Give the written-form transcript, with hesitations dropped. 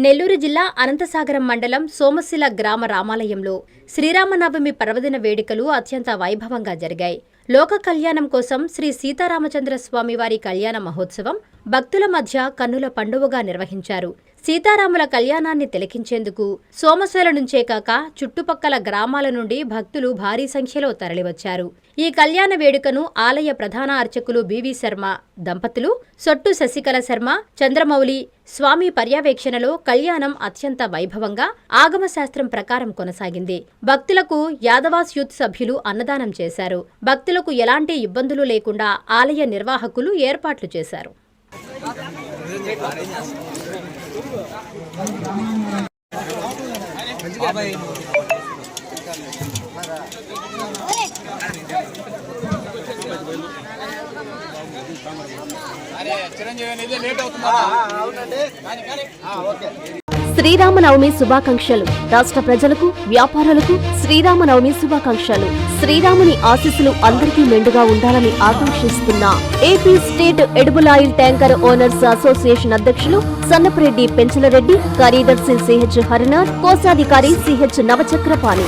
నెల్లూరు జిల్లా అనంతసాగరం మండలం సోమశిల గ్రామ రామాలయంలో శ్రీరామనవమి పర్వదిన వేడుకలు అత్యంత వైభవంగా జరిగాయి. లోక కళ్యాణం కోసం శ్రీ సీతారామచంద్ర స్వామివారి కళ్యాణ మహోత్సవం భక్తుల మధ్య కన్నుల పండువగా నిర్వహించారు. సీతారాముల కళ్యాణాన్ని తిలకించేందుకు సోమశిల నుంచే కాక చుట్టుపక్కల గ్రామాల నుండి భక్తులు భారీ సంఖ్యలో తరలివచ్చారు. ఈ కళ్యాణ వేడుకను ఆలయ ప్రధాన అర్చకులు బివి శర్మ దంపతులు, సొట్టు శశికళ శర్మ, చంద్రమౌళి స్వామి పర్యవేక్షణలో కళ్యాణం అత్యంత వైభవంగా ఆగమశాస్త్రం ప్రకారం కొనసాగింది. భక్తులకు యాదవాస్ యూత్ సభ్యులు అన్నదానం చేశారు. భక్తులకు ఎలాంటి ఇబ్బందులు లేకుండా ఆలయ నిర్వాహకులు ఏర్పాట్లు చేశారు. శ్రీరామనవమి శుభాకాంక్షలు. రాష్ట్ర ప్రజలకు, వ్యాపారులకు శ్రీరామనవమి శుభాకాంక్షలు. శ్రీరాముని ఆశీస్సులు అందరికీ మెండుగా ఉండాలని ఆకాంక్షిస్తున్న AP state edible oil tanker owners association అధ్యక్షులు సన్నపరెడ్డి పెంచలరెడ్డి, కార్యదర్శి సిహెచ్ హరినాథ్, కోశాధికారి సిహెచ్ నవచక్రపాణి.